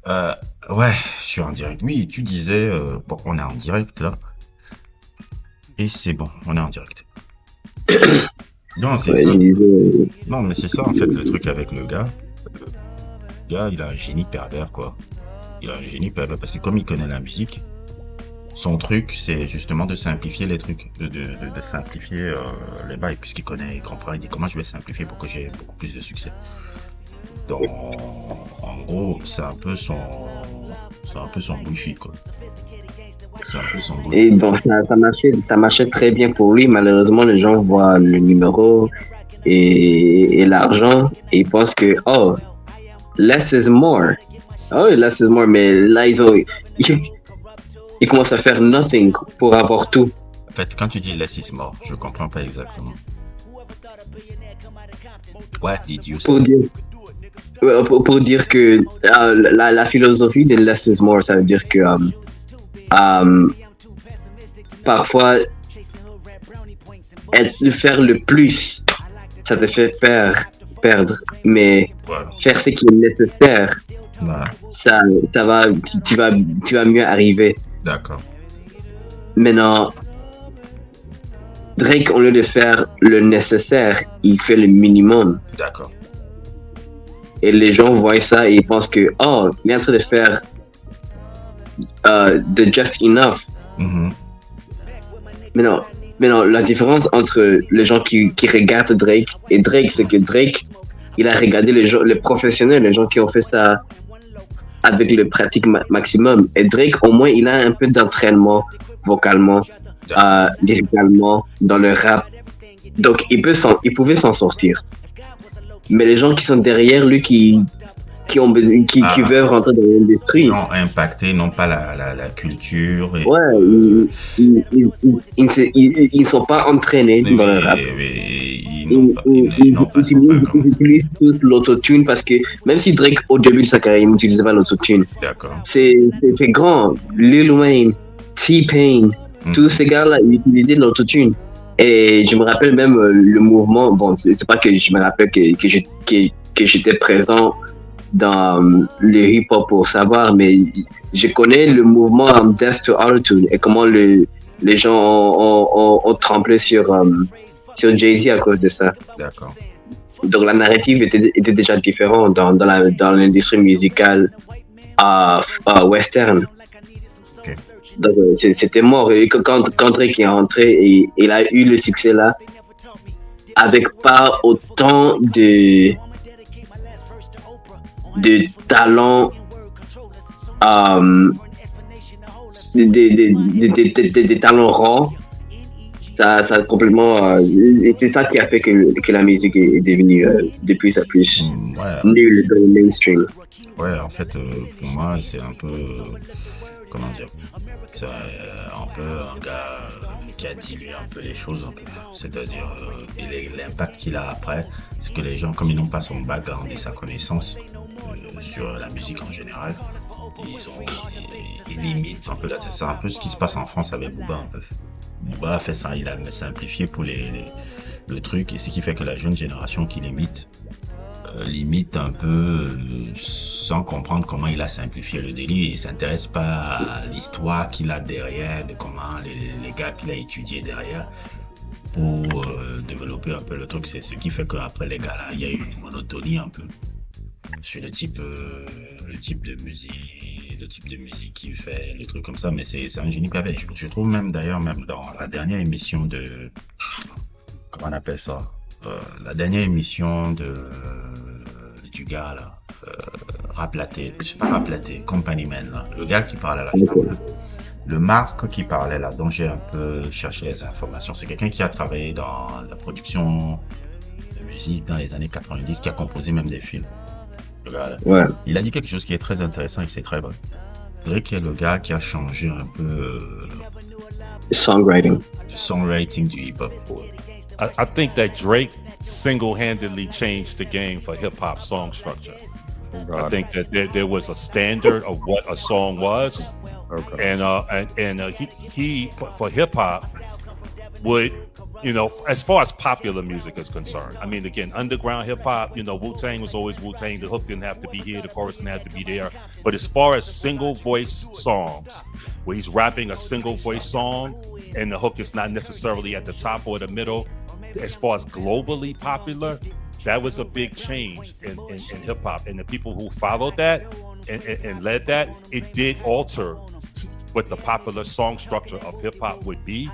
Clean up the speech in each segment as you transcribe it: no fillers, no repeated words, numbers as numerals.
Euh, ouais, je suis en direct. Oui, tu disais, bon, on est en direct là, et c'est bon, on est en direct. Non, c'est Ouais, je ça. disais, Non, mais c'est ça en fait le truc avec le gars. Le gars, il a un génie pervers quoi. Il a un génie pervers parce que comme il connaît la musique, son truc, c'est justement de simplifier les trucs, de simplifier les bails, puisqu'il connaît, il comprend, il dit comment je vais simplifier pour que j'ai beaucoup plus de succès. Donc, en gros, c'est un peu son bullshit, quoi. C'est un peu son et bullshit. bon, ça marchait très bien pour lui. Malheureusement, les gens voient le numéro et l'argent et ils pensent que, oh, less is more. Oh, less is more. Mais là, ils commencent à faire nothing pour avoir tout. En fait, quand tu dis less is more, je comprends pas exactement. What did you Pour say? dire, pour dire que la philosophie de less is more, ça veut dire que euh, parfois, faire le plus, ça te fait perdre. Mais Ouais, faire ce qui est nécessaire, ouais, ça, ça va, tu vas mieux arriver. d'accord, Maintenant, Drake, au lieu de faire le nécessaire, il fait le minimum. d'accord. Et les gens voient ça et ils pensent que, oh, il est en train de faire de just enough. Mhm. Mais non, la différence entre les gens qui regardent Drake et Drake, c'est que Drake, il a regardé les professionnels, les gens qui ont fait ça avec le pratique maximum. Et Drake, au moins, il a un peu d'entraînement vocalement, D'accord. lyricalement, dans le rap. Donc, il pouvait s'en sortir. Mais les gens qui sont derrière lui, qui Ah, veulent rentrer dans l'industrie, non impacté, non pas la culture et ouais, ils sont pas entraînés dans le rap. ils n'ont pas, ils n'ont pas ça, pas vraiment. Ils utilisent tous l'autotune parce que même si Drake, au début de sa carrière, il n'utilisait pas l'autotune, D'accord. c'est grand. Lil Wayne, T-Pain, tous Mhm. ces gars-là, ils utilisaient l'autotune. Et je me rappelle même le mouvement, bon, c'est pas que je me rappelle que j'étais présent dans le hip-hop pour savoir, mais je connais le mouvement Death to Autotune et comment les gens ont tremblé sur Jay-Z à cause de ça. D'accord. Donc la narrative était déjà différente dans l'industrie musicale western. Ok. Donc c'était mort. Et quand Drake est rentré et il a eu le succès là, avec pas autant de talent des talents raw, ça a complètement. C'est ça qui a fait que la musique est devenue de plus en plus Ouais, nulle dans le mainstream. ouais, en fait, pour moi, c'est un peu, comment dire, c'est un peu un gars qui a dilué un peu les choses, un peu. C'est-à-dire, l'impact qu'il a après, c'est que les gens, comme ils n'ont pas son background et sa connaissance sur la musique en général, ils limitent un peu là. C'est un peu ce qui se passe en France avec Booba un peu. Booba a fait ça, il a simplifié pour le truc, et ce qui fait que la jeune génération qui limite un peu sans comprendre comment il a simplifié le délire. Il s'intéresse pas à l'histoire qu'il a derrière, de comment les gars qu'il a étudié derrière pour développer un peu le truc. C'est ce qui fait qu'après les gars là, il y a eu une monotonie un peu sur le type de musique, qu'il fait, les trucs comme ça. Mais c'est un génie pavé. Je trouve même d'ailleurs même dans la dernière émission de comment on appelle ça, la dernière émission du gars là, Raplaté, c'est pas Raplaté, Company Man là, le gars qui parle à la fin, Okay. le Marc qui parlait là, dont j'ai un peu cherché les informations, c'est quelqu'un qui a travaillé dans la production de musique dans les années 90, qui a composé même des films. Le gars, là. Ouais. Il a dit quelque chose qui est très intéressant et c'est très vrai. Drake est le gars qui a changé un peu Songwriting. le songwriting du hip-hop. I think that Drake single-handedly changed the game for hip hop song structure. I think that there was a standard of what a song was, Okay. and he for hip hop would as far as popular music is concerned. I mean, again, underground hip hop, Wu-Tang was always Wu-Tang. The hook didn't have to be here, the chorus didn't have to be there. But as far as single voice songs, where he's rapping a single voice song and the hook is not necessarily at the top or the middle, as far as globally popular, that was a big change in hip hop. And the people who followed that and led that, it did alter what the popular song structure of hip hop would be.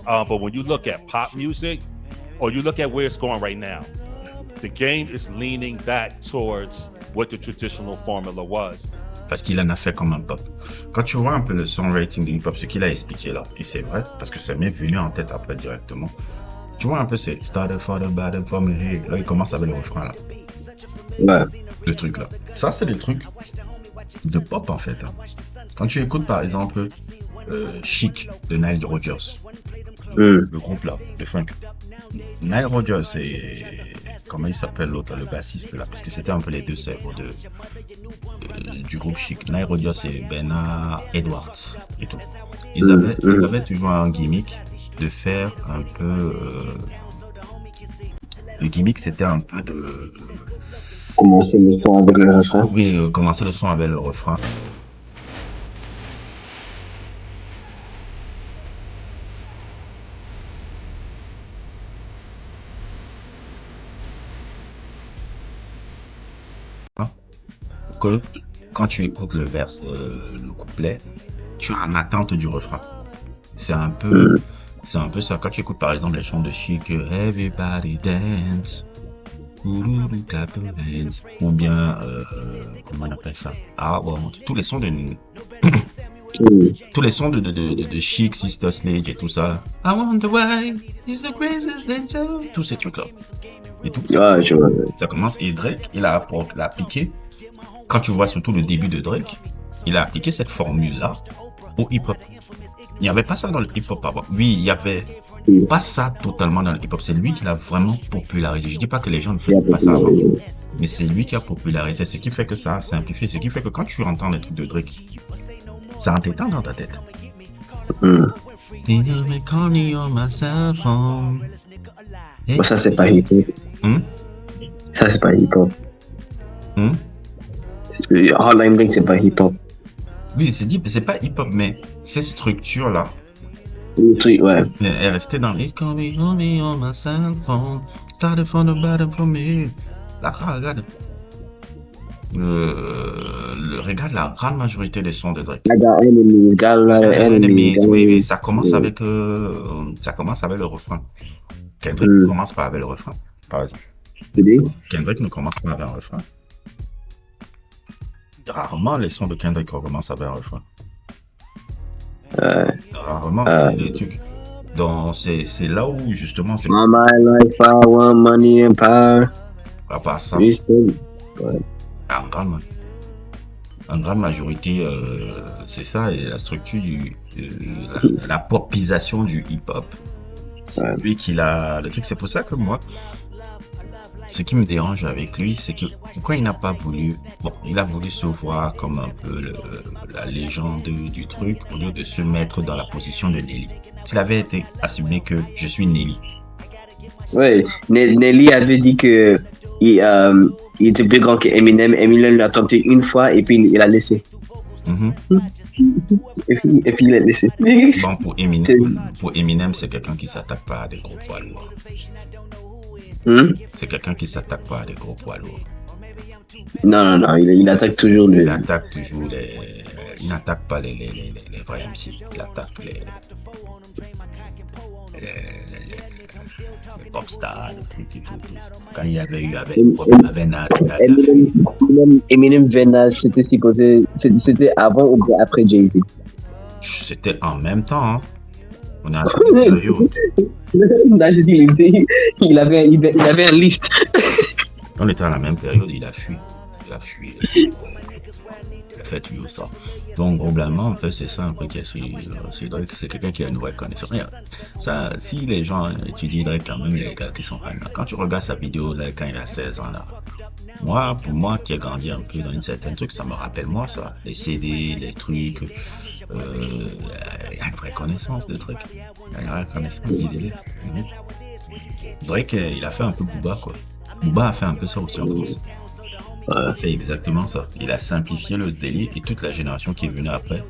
But when you look at pop music, or you look at where it's going right now, the game is leaning back towards what the traditional formula was. Parce qu'il en a fait comme un pop. Quand tu vois un peu le songwriting du hip-hop, ce qu'il a expliqué là, et c'est vrai, parce que ça m'est venu en tête après directement. Tu vois un peu, c'est Started for the bottom for me. Là, il commence avec le refrain là. Ouais. Le truc là. Ça, c'est des trucs de pop en fait. Hein. Quand tu écoutes par exemple Chic de Nile Rodgers, le groupe là, de funk. Nile Rodgers et comment il s'appelle l'autre, le bassiste là, parce que c'était un peu les deux cerveaux du groupe Chic. Nile Rodgers et Bernard Edwards et tout. Ils avaient toujours un gimmick de faire un peu. Le gimmick c'était un peu de. Commencer le son avec le refrain. Oui, commencer le son avec le refrain. Que quand tu écoutes le le couplet, tu as en attente du refrain. C'est un peu ça. Quand tu écoutes par exemple les chants de Chic, Everybody Dance, clap your hands, ou bien comment on appelle ça? Ah bon, tous les sons de tous les sons de Chic, Sister Sledge et tout ça. I wonder why is the greatest dancer. Tous ces trucs là. Et tout ça. Ça commence et Drake, il a appliqué. Quand tu vois surtout le début de Drake, il a appliqué cette formule-là au hip-hop. Il n'y avait pas ça dans le hip-hop avant. Oui, il y avait pas ça totalement dans le hip-hop. C'est lui qui l'a vraiment popularisé. Je dis pas que les gens ne faisaient pas ça avant, mais c'est lui qui a popularisé. Ce qui fait que ça a simplifié. Ce qui fait que quand tu entends les trucs de Drake, ça entend dans ta tête. Ça, c'est pas hip-hop. Ça, c'est pas hip-hop. Hotline Bling, c'est pas hip-hop. Oui, c'est pas hip-hop, mais ces structures-là, ouais. Elle restait dans les coming on my cell phone, started from the bottom for me. Là, regarde. Regarde la grande majorité des sons de Drake. I got enemies, oui, ça commence avec le refrain. Kendrick ne commence pas avec le refrain, par exemple. Kendrick ne commence pas avec un refrain. Rarement les sons de Kendrick commencent avec un refrain. Rarement les trucs. Donc c'est là où justement c'est. All my life I want money and power. À part ça. Ouais. En grande majorité, c'est ça, et la structure la popisation du hip-hop. C'est lui qui l'a. Le truc, c'est pour ça que moi, ce qui me dérange avec lui, c'est que pourquoi il n'a pas voulu. Bon, il a voulu se voir comme un peu la légende du truc au lieu de se mettre dans la position de Nelly. S'il avait été assumé que je suis Nelly. Ouais, Nelly avait dit que il était plus grand que Eminem. Eminem l'a tenté une fois et puis il a laissé. Et puis il a laissé. Bon, pour Eminem, c'est quelqu'un qui s'attaque pas à des gros poids lourds. C'est quelqu'un qui s'attaque pas à des gros poids lourds. Non, il attaque toujours il n'attaque pas les vrais MC. Il attaque les pop stars, les trucs et tout. Quand il y avait eu avec Nas. Eminem Nas, c'était avant ou après Jay-Z? C'était en même temps, hein. On a une période. Il avait un liste. On était à la même période, il a fui. Il a fait tout ça. Donc, globalement, en fait, c'est ça un peu qui est c'est Drake, c'est quelqu'un qui a une vraie connaissance. Ça, si les gens étudient Drake, quand même, les gars qui sont fans, quand tu regardes sa vidéo, là, quand il a 16 ans, là, pour moi, qui ai grandi un peu dans une certaine truc, ça me rappelle moi, ça. Les CD, les trucs, il y a une vraie connaissance de trucs. Il y a une vraie connaissance d'idées. Drake, il a fait un peu Booba, quoi. Booba a fait un peu ça aussi en France. Il a fait exactement ça. Il a simplifié le délire et toute la génération qui est venue après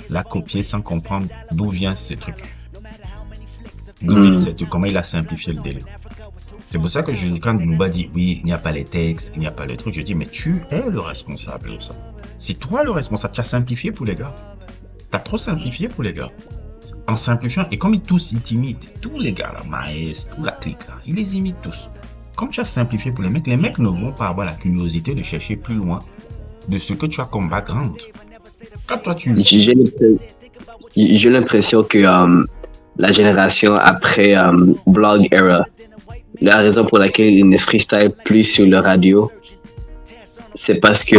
l'a copié sans comprendre d'où viennent ces trucs. Comment il a simplifié le délire. C'est pour ça que quand Booba dit oui, il n'y a pas les textes, il n'y a pas les trucs, je dis mais tu es le responsable de ça. C'est toi le responsable, tu as simplifié pour les gars. T'as trop simplifié pour les gars. En simplifiant, et comme ils tous ils t'imitent, tous les gars là, Maes, toute la clique là, ils les imitent tous. Comme tu as simplifié pour les mecs ne vont pas avoir la curiosité de chercher plus loin de ce que tu as comme background. Quand toi tu... J'ai l'impression que la génération après Blog Era, la raison pour laquelle ils ne freestyle plus sur le radio, c'est parce que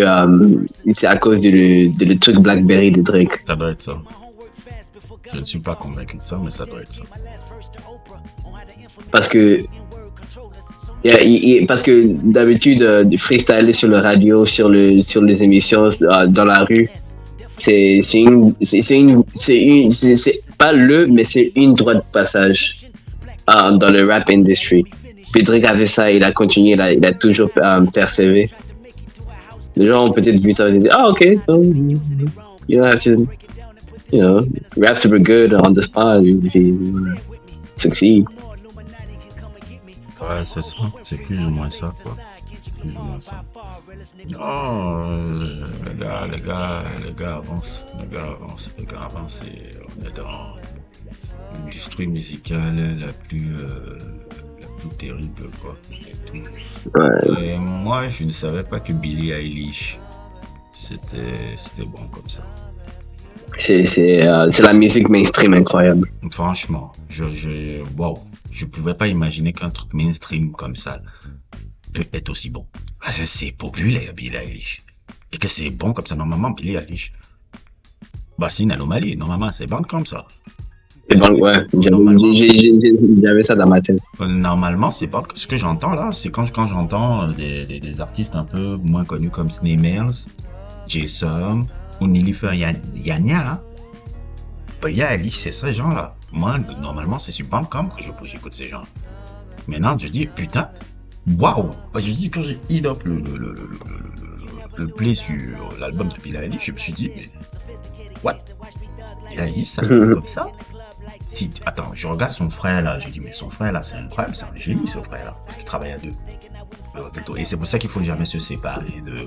c'est à cause de le truc Blackberry de Drake. Ça doit être ça. Je ne suis pas convaincu de ça, mais ça doit être ça. Parce que d'habitude, freestyler sur le radio, sur les émissions, dans la rue, c'est pas mais c'est une droite de passage dans le rap industry. Puis Drake avait ça, il a continué, il a toujours persévé. Les gens ont peut-être vu ça et dit, ok, so you don't have to, rap super good on the spot if you succeed. Ouais, c'est ça, c'est plus ou moins ça, quoi. Plus ou moins ça. Oh, les gars avancent. Les gars avancent et on est dans l'industrie musicale la plus terrible, quoi. Ouais. Et moi, je ne savais pas que Billie Eilish, c'était bon comme ça. C'est la musique mainstream incroyable. Franchement, je pouvais pas imaginer qu'un truc mainstream comme ça peut être aussi bon. Parce que c'est populaire, Billie Eilish. Et que c'est bon comme ça. Normalement, Billie Eilish, c'est une anomalie. Normalement, c'est bon comme ça. C'est bon, ouais. J'avais ça dans ma tête. Normalement, c'est pas ce que j'entends là. C'est quand j'entends des artistes un peu moins connus comme Snails, Jason ou Nilifer Yanya. Billie Eilish, c'est ces gens-là. Moi, normalement, c'est sur Bandcamp que j'écoute ces gens. Maintenant, je dis, putain, waouh! Je dis, quand j'ai hit up le play sur l'album de Billie Eilish, je me suis dit, mais, what? Billie Eilish, ça se fait comme ça? Attends, je regarde son frère là, j'ai dit, mais son frère là, c'est incroyable, c'est un génie ce frère là, parce qu'il travaille à deux. Et c'est pour ça qu'il faut jamais se séparer de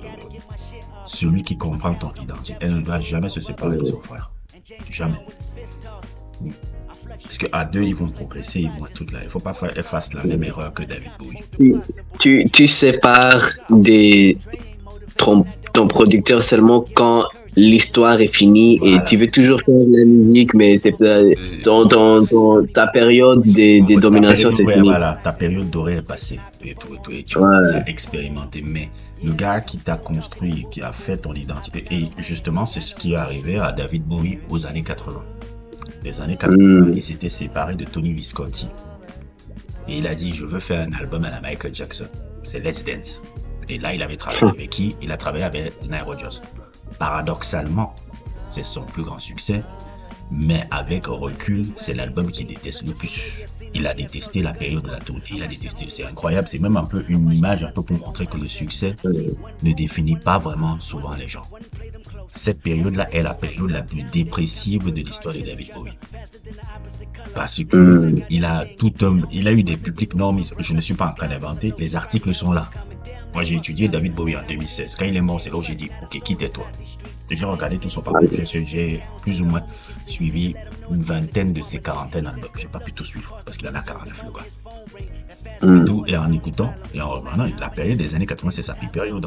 celui qui comprend ton identité. Elle ne doit jamais se séparer de son frère. Jamais. Parce qu'à deux, ils vont progresser, ils vont être tout là. Il ne faut pas faire la même erreur que David Bowie. Tu sépares ton producteur seulement quand l'histoire est finie, voilà. Et tu veux toujours faire de la musique, mais c'est ta période des dominations, c'est fini. Voilà, ta période dorée est passée. Et tu commences à expérimenter. Mais le gars qui t'a construit, qui a fait ton identité, et justement, c'est ce qui est arrivé à David Bowie aux années 80. Les années 80, il s'était séparé de Tony Visconti. Et il a dit, je veux faire un album à la Michael Jackson. C'est Let's Dance. Et là, il avait travaillé avec qui? Il a travaillé avec Nile Rodgers. Paradoxalement, c'est son plus grand succès, mais avec recul, c'est l'album qu'il déteste le plus. Il a détesté la période de la tournée, il a détesté, c'est incroyable, c'est même un peu une image un peu pour montrer que le succès ne définit pas vraiment souvent les gens. Cette période-là est la période la plus dépressive de l'histoire de David Bowie. Parce que il a eu des publics normes, je ne suis pas en train d'inventer, les articles sont là. Moi, j'ai étudié David Bowie en 2016. Quand il est mort, c'est là où j'ai dit, ok, qui tais-toi? J'ai regardé tout son parcours. J'ai plus ou moins suivi une vingtaine de ses quarantaines d'albums. J'ai pas pu tout suivre parce qu'il en a 49, le gars. Et en écoutant, et en regardant, la période des années 80, c'est sa pire période.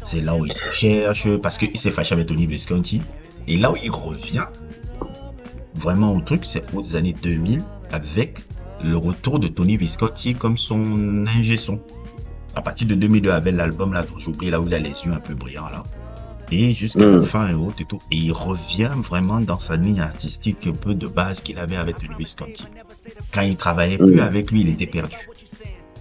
C'est là où il se cherche parce qu'il s'est fâché avec Tony Visconti. Et là où il revient vraiment au truc, c'est aux années 2000 avec le retour de Tony Visconti comme son ingé son. À partir de 2002, avec l'album là dont j'ai oublié, là où il a les yeux un peu brillants là, et jusqu'à la fin et autres et tout, et il revient vraiment dans sa ligne artistique un peu de base qu'il avait avec Tony Visconti. Quand il travaillait plus avec lui, il était perdu.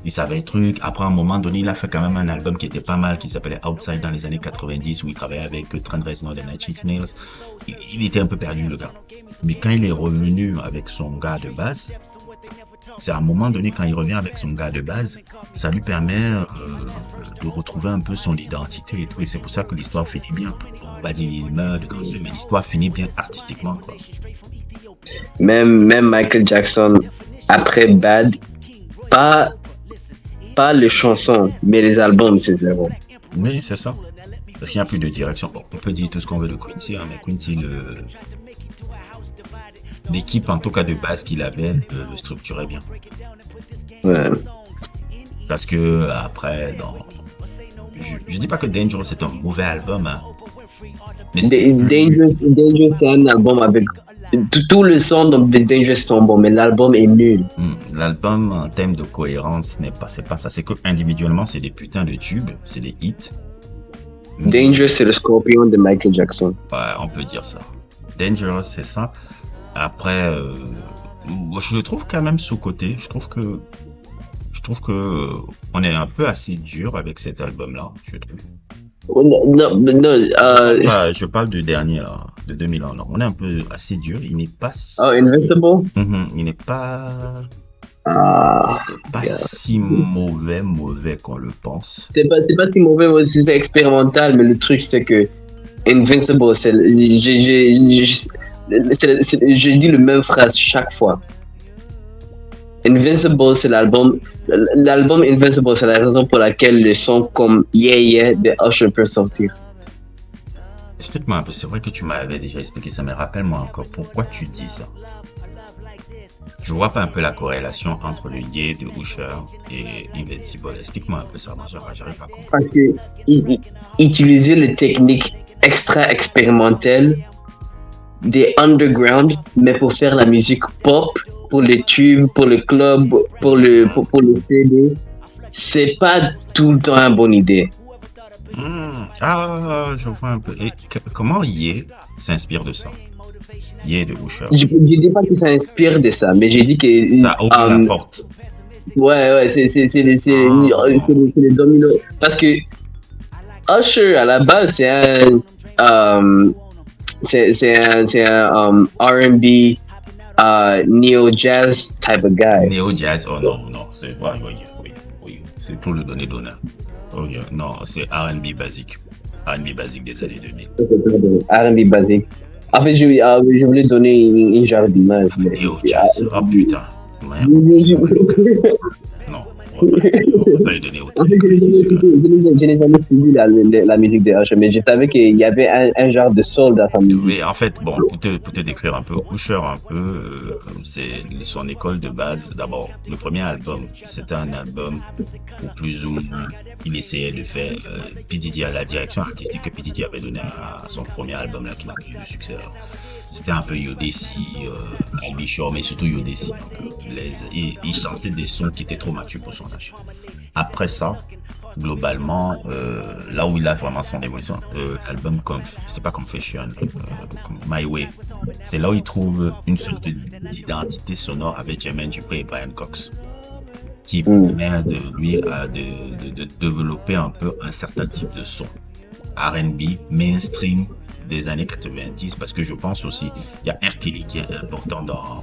Il savait le truc. Après, à un moment donné, il a fait quand même un album qui était pas mal, qui s'appelait Outside dans les années 90, où il travaillait avec Trent Reznor et Nine Inch Nails. Il était un peu perdu, le gars. Mais quand il est revenu avec son gars de base, c'est à un moment donné, quand il revient avec son gars de base, ça lui permet de retrouver un peu son identité et tout. Et c'est pour ça que l'histoire finit bien. On va dire il meurt de cancer, mais l'histoire finit bien artistiquement, quoi. Même Michael Jackson, après Bad, pas les chansons, mais les albums, c'est zéro. Oui, c'est ça. Parce qu'il n'y a plus de direction. Bon, on peut dire tout ce qu'on veut de Quincy, hein, mais Quincy, l'équipe, en tout cas de base qu'il avait, le structurait bien. Ouais. Parce que après, je dis pas que Dangerous c'est un mauvais album, hein, mais Dangerous, c'est un album avec tout le son de Dangerous sont bons, mais l'album est nul. L'album en termes de cohérence c'est pas ça. C'est que individuellement c'est des putains de tubes, c'est des hits. Dangerous c'est le Scorpion de Michael Jackson. Ouais, on peut dire ça. Dangerous c'est ça. Après, je le trouve quand même sous-coté. Je trouve que on est un peu assez dur avec cet album-là, je trouve. Je parle du dernier là, de 2001. Non, on est un peu assez dur. Il n'est pas. Invincible. Il n'est pas. Si mauvais qu'on le pense. C'est pas si mauvais aussi, c'est expérimental, mais le truc c'est que Invincible, je dis le même phrase chaque fois. Invincible, c'est l'album Invincible, c'est la raison pour laquelle le son comme Yeah Yeah de Usher peut sortir. Explique-moi un peu, c'est vrai que tu m'avais déjà expliqué ça, mais rappelle-moi encore pourquoi tu dis ça. Je vois pas un peu la corrélation entre le Yeah de Usher et Invincible. Explique-moi un peu ça, moi j'arrive pas à comprendre. Parce que utiliser les techniques extra expérimentales des underground, mais pour faire la musique pop, pour les tubes, pour le club, pour le CD, c'est pas tout le temps une bonne idée. Je vois un peu. Et comment Ye s'inspire de ça? Ye de Usher. Je dis pas que ça inspire de ça, mais j'ai dit que ça ouvre la porte. Ouais, c'est les dominos. Parce que Usher à la base c'est un R&B neo jazz type of guy. Neo jazz, oh non, c'est oui, c'est tout le donné d'honneur. Oh, yeah. Non, c'est R&B basique des années 2000. R&B basique. En fait, je voulais donner une genre d'image. Neo jazz, oh putain. Non. On va lui donner autant. En fait, je n'ai jamais suivi la musique de Usher, mais je savais qu'il y avait un genre de soul dans sa musique. Oui, en fait, bon, pour te décrire un peu, Usher, c'est son école de base. D'abord, le premier album, c'était un album où plus ou moins il essayait de faire P. Diddy à la direction artistique que P. Diddy avait donné à son premier album là qui n'a pas eu de succès. Là. C'était un peu Yodeci, Albi Shaw, mais surtout Yodeci. Il chantait des sons qui étaient trop matures pour son âge. Après ça, globalement, là où il a vraiment son évolution, l'album c'est pas Confession, My Way, c'est là où il trouve une sorte d'identité sonore avec Jermaine Dupri et Brian Cox, qui permet de lui de développer un peu un certain type de son R&B mainstream des années 90, parce que je pense aussi il y a R. Kelly qui est important dans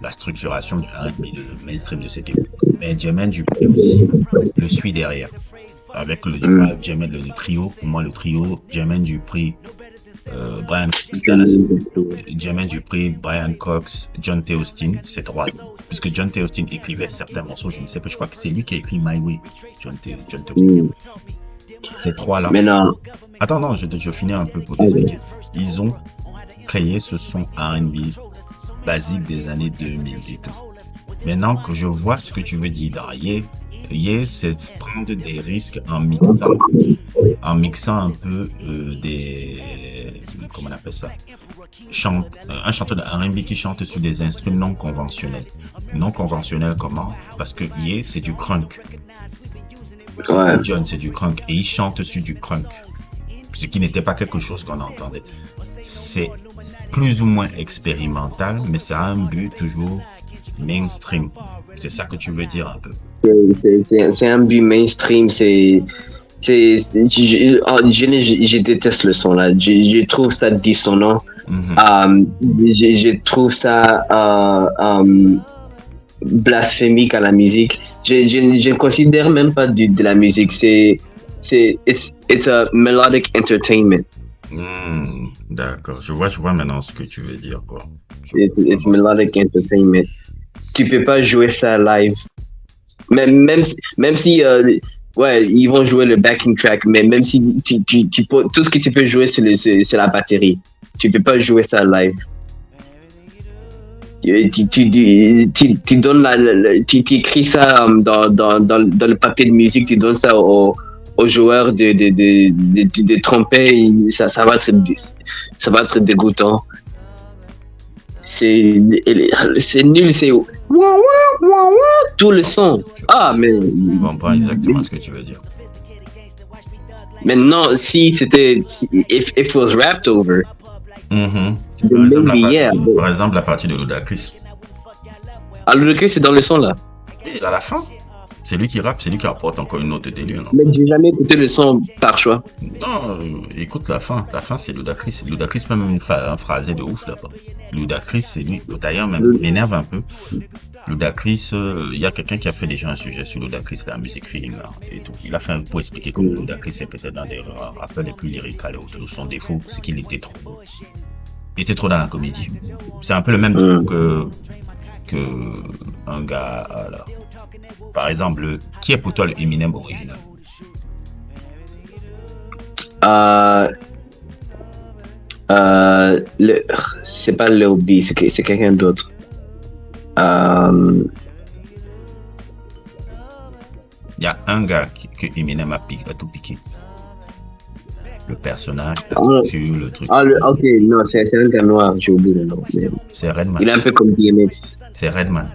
la structuration du R&B de mainstream de cette époque, mais Jermaine Dupri aussi le suit derrière avec le trio. Pour moi, le trio Jermaine Dupri, Brian Cox, Jermaine Dupri, Brian Cox, John T. Austin, c'est trois, puisque John T. Austin écrivait certains morceaux, je ne sais pas, je crois que c'est lui qui a écrit My Way, John T. Austin. Ces trois-là. Mais non. Attends, non, je finis un peu pour t'expliquer. Ils ont créé ce son R&B basique des années 2000 et tout. Maintenant que je vois ce que tu veux dire dans Ye, c'est prendre des risques en mixant un peu comment on appelle ça, un chanteur de R&B qui chante sur des instruments non conventionnels. Non conventionnels comment? Parce que Ye, c'est du crunk. Ouais. John, c'est du crunk et il chante sur du crunk, ce qui n'était pas quelque chose qu'on entendait. C'est plus ou moins expérimental, mais ça a un but toujours mainstream. C'est ça que tu veux dire un peu? C'est un but mainstream. Je déteste le son là. Je trouve ça dissonant. Je trouve ça blasphémique à la musique. Je ne considère même pas de la musique. It's a melodic entertainment. D'accord, je vois maintenant ce que tu veux dire, quoi. It's melodic entertainment. Tu peux pas jouer ça live. Même si ouais, ils vont jouer le backing track, mais même si tout ce que tu peux jouer, c'est la batterie. Tu peux pas jouer ça live. Tu donnes tu écris ça dans le papier de musique, tu donnes ça aux joueurs de tromper, ça va être dégoûtant. C'est nul, c'est tout le son. Ah, mais Je comprends exactement ce que tu veux dire. Maintenant, if it was rapped over, Par exemple, la partie de Ludacris. Ah, Ludacris, c'est dans le son là. Et à la fin, c'est lui qui rappe, c'est lui qui apporte encore une autre délire, non? Mais j'ai jamais écouté le son par choix. Non, écoute la fin. La fin, c'est Ludacris. Ludacris peut même un phrasé de ouf là-bas. Ludacris, c'est lui. D'ailleurs, même, m'énerve un peu. Ludacris, il y a quelqu'un qui a fait déjà un sujet sur Ludacris, la musique feeling là, et tout. Il a fait un pour expliquer comment Ludacris est peut-être dans des rappeurs les plus lyriques à l'autre. Son défaut, c'est qu'il était trop. Il était trop dans la comédie. C'est un peu le même truc que un gars là. Par exemple, qui est pour toi le Eminem original? C'est pas Lil B, c'est quelqu'un d'autre. Il y a un gars que Eminem a tout piqué. Le personnage, la structure, le truc. Ok, non, c'est un gars noir, j'ai oublié le nom. C'est Redman. Il est un peu comme DMX. C'est Redman.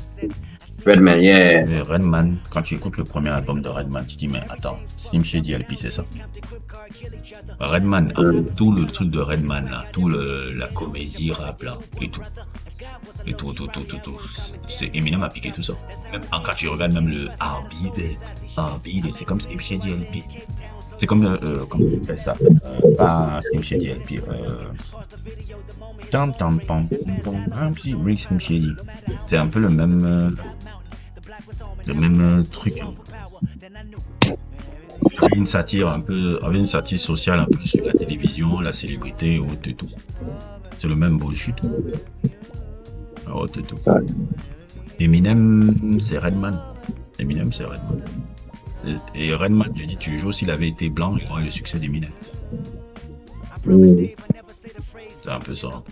Redman, yeah. Et Redman, quand tu écoutes le premier album de Redman, tu te dis, mais attends, Slim Shady LP, c'est ça. Redman, tout le truc de Redman, là, tout la comédie rap, là, et tout. Et tout. C'est Eminem a piqué tout ça. Même quand tu regardes même le R.B.D., c'est comme Slim Shady LP. C'est comme, comment on appelle ça? Pas Slim Shady LP. Slim Shady. C'est un peu le même truc. Une satire avec une satire sociale un peu sur la télévision, la célébrité et tout. C'est le même bullshit. Et tout. Eminem, c'est Redman. Et Redman, je dis toujours, s'il avait été blanc, il aurait le succès d'Eminem. C'est un peu ça.